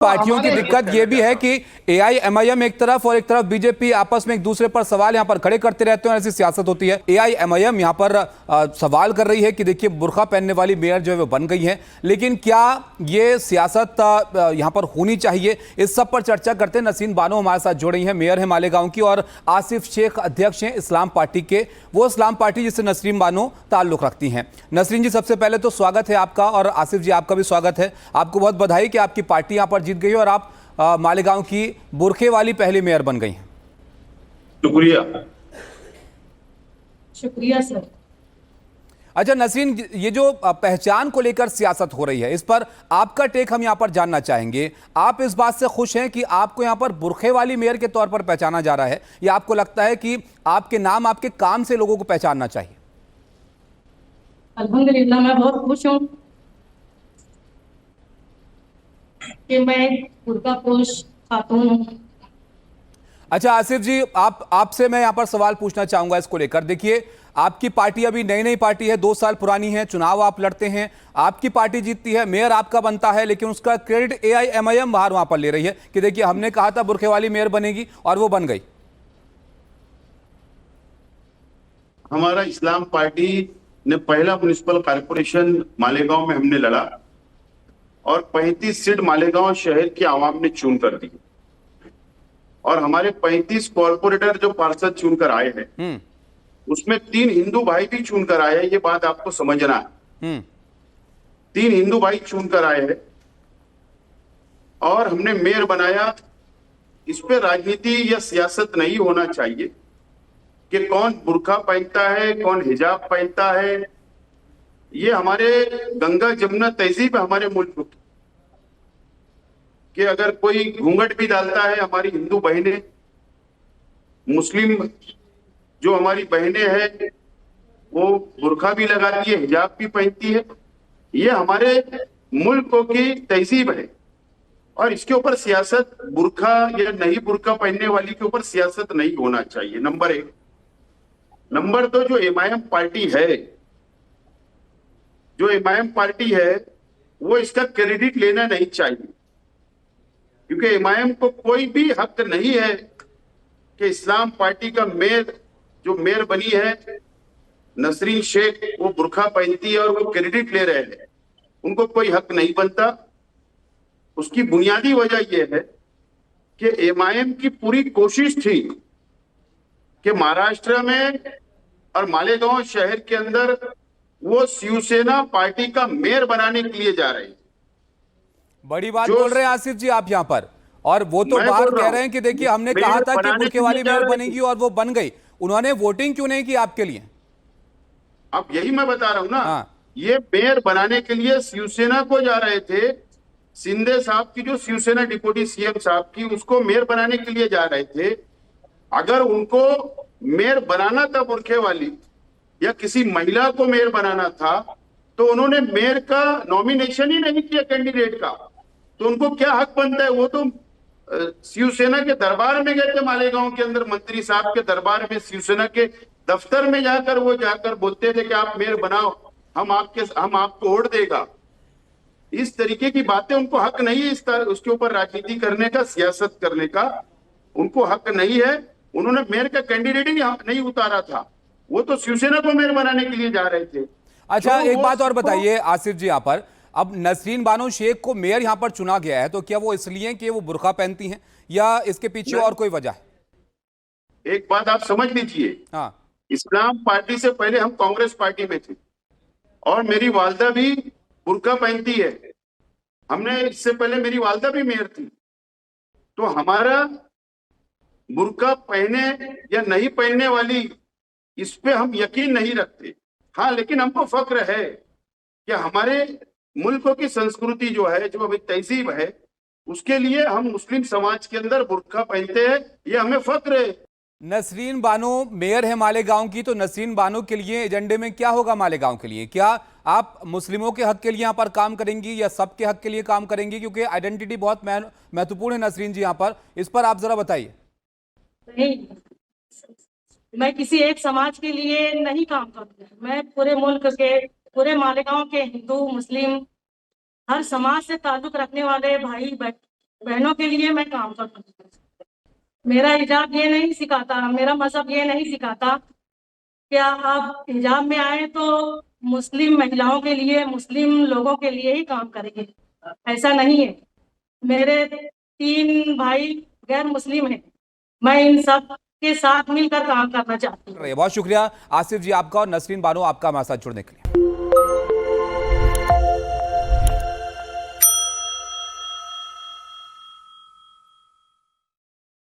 पार्टियों की दिक्कत ये भी है कि एआईएमआईएम एक तरफ और एक तरफ बीजेपी आपस में एक दूसरे पर सवाल यहां पर खड़े करते रहते हैं और ऐसी सियासत होती है। एआईएमआईएम यहां पर सवाल कर रही है कि देखिए बुर्का पहनने वाली मेयर जो है वो बन गई है, लेकिन क्या ये सियासत यहां पर होनी चाहिए? इस सब पर चर्चा करते हैं नसीन बानो हमारे साथ जुड़ रही हैं, मेयर है मालेगांव की, और आसिफ शेख अध्यक्ष हैं इस्लाम पार्टी के, वो इस्लाम पार्टी जिससे नसरीन बानो ताल्लुक रखती हैं। नसरीन जी, सबसे पहले तो स्वागत है आपका, और आसिफ जी आपका भी स्वागत है। आपको बहुत बधाई कि आपकी पार्टी यहां पर जीत गई और आप मालेगांव की बुरखे वाली पहली मेयर बन गई हैं। शुक्रिया। शुक्रिया सर। अच्छा नसरीन, ये जो पहचान को लेकर सियासत हो रही है, इस पर आपका टेक हम यहां पर जानना चाहेंगे। आप इस बात से खुश हैं कि आपको यहां पर बुरखे वाली मेयर के तौर पर पहचाना जा रहा है, या आपको लगता है कि आपके नाम, आपके काम से लोगों को पहचानना चाहिए? अल्हम्दुलिल्लाह, मैं बहुत खुश हूँ कि मैं बुर्का पोश खातून हूँ। अच्छा आसिफ जी, आपसे मैं यहां पर सवाल पूछना चाहूंगा इसको लेकर। देखिए, आपकी पार्टी अभी नई नई पार्टी है, 2 साल पुरानी है, चुनाव आप लड़ते हैं, आपकी पार्टी जीतती है, मेयर आपका बनता है, लेकिन उसका क्रेडिट एआईएमआईएम बाहर वहां पर ले रही है कि देखिए हमने कहा था बुरखे वाली मेयर बनेगी और वो बन गई। हमारा इस्लाम पार्टी ने पहला म्युनिसिपल कॉर्पोरेशन मालेगांव में हमने लड़ा और 35 सीट मालेगांव शहर के आवाम ने चुन कर दी, और हमारे 35 कॉर्पोरेटर जो पार्षद चुनकर आए हैं उसमें 3 हिंदू भाई भी चुनकर आए हैं। ये बात आपको समझना है। 3 हिंदू भाई चुनकर आए हैं और हमने मेयर बनाया। इस पे राजनीति या सियासत नहीं होना चाहिए कि कौन बुर्का पहनता है, कौन हिजाब पहनता है। ये हमारे गंगा जमुना तहजीब है हमारे मुल्क की, कि अगर कोई घूंघट भी डालता है, हमारी हिंदू बहनें, मुस्लिम जो हमारी बहनें हैं वो बुर्का भी लगाती है, हिजाब भी पहनती है। ये हमारे मुल्क की तहजीब है और इसके ऊपर सियासत, बुर्का या नहीं बुर्का पहनने वाली के ऊपर सियासत नहीं होना चाहिए, नंबर 1। नंबर 2, जो एमआईएम पार्टी है, जो एमआईएम पार्टी है वो इसका क्रेडिट लेना नहीं चाहिए, क्योंकि एमआईएम को कोई भी हक नहीं है कि इस्लाम पार्टी का मेयर, जो मेयर बनी है नसरीन शेख, वो बुर्का पहनती है और वो क्रेडिट ले रहे हैं, उनको कोई हक नहीं बनता। उसकी बुनियादी वजह यह है कि एमआईएम की पूरी कोशिश थी कि महाराष्ट्र में और मालेगांव शहर के अंदर वो शिवसेना पार्टी का मेयर बनाने के लिए जा रहे हैं। बड़ी बात बोल रहे हैं आसिफ जी आप यहां पर, और वो तो बाहर कह रहे हैं कि देखिए हमने कहा था कि बुरके वाली मेयर बनेगी और वो बन गई। उन्होंने वोटिंग क्यों नहीं की आपके लिए? अब यही मैं बता रहा हूं ना। ये मेयर बनाने के लिए शिवसेना को जा रहे थे। शिंदे साहब की, जो शिवसेना डिप्टी सीएम साहब की, उसको मेयर बनाने के लिए जा रहे थे। अगर उनको मेयर बनाना था बुरखे वाली या किसी महिला को मेयर बनाना था तो उन्होंने मेयर का नॉमिनेशन ही नहीं किया कैंडिडेट का, तो उनको क्या हक बनता है? वो तो शिवसेना के दरबार में गए थे, मालेगांव के अंदर मंत्री साहब के दरबार में, शिवसेना के दफ्तर में जाकर वो जाकर बोलते थे कि आप मेयर बनाओ, हम आपको वोट देगा। इस तरीके की बातें उनको हक नहीं है, उसके ऊपर राजनीति करने का, सियासत करने का उनको हक नहीं है। उन्होंने मेयर का कैंडिडेट ही नहीं उतारा था, वो तो शिवसेना को मेयर बनाने के लिए जा रहे थे। अच्छा, एक बात और बताइए आसिफ जी, यहाँ पर अब नसरीन बानो शेख को मेयर यहां पर चुना गया है, तो क्या वो इसलिए कि वो बुर्का पहनती हैं या इसके पीछे और कोई वजह है? एक बात आप समझ लीजिए। हाँ, इस्लाम पार्टी से पहले हम कांग्रेस पार्टी में थे और मेरी वालदा भी बुर्का पहनती है। हमने इससे पहले, मेरी वालदा भी मेयर थी, तो हमारा बुर्का पहने या नहीं पहनने वाली, इस पे हम यकीन नहीं रखते। हाँ, लेकिन हमको फक्र है कि हमारे मुल्कों की संस्कृति जो है, जो अभी तहजीब है, उसके लिए हम मुस्लिम समाज के अंदर बुर्का पहनते हैं, ये हमें फक्र है। नसरीन बानो मेयर है मालेगांव की, तो नसरीन बानो के लिए एजेंडे में क्या होगा मालेगांव के लिए? क्या आप मुस्लिमों के हक के लिए यहाँ पर काम करेंगी या सबके हक के लिए काम करेंगी? क्योंकि आइडेंटिटी बहुत महत्वपूर्ण है नसरीन जी यहाँ पर, इस पर आप जरा बताइए। नहीं, मैं किसी एक समाज के लिए नहीं काम करती, मैं पूरे मुल्क के, पूरे मालेगांव के हिंदू मुस्लिम हर समाज से ताल्लुक रखने वाले भाई बहनों के लिए मैं काम करती हूँ। मेरा हिजाब ये नहीं सिखाता, मेरा मजहब ये नहीं सिखाता क्या आप हिजाब में आए तो मुस्लिम महिलाओं के लिए, मुस्लिम लोगों के लिए ही काम करेंगे, ऐसा नहीं है। मेरे 3 भाई गैर मुस्लिम हैं, मैं इन सब के साथ मिलकर काम करना चाहती हूँ। बहुत शुक्रिया आसिफ जी आपका और नसरीन बानो आपका हमारे साथ जुड़ने के लिए।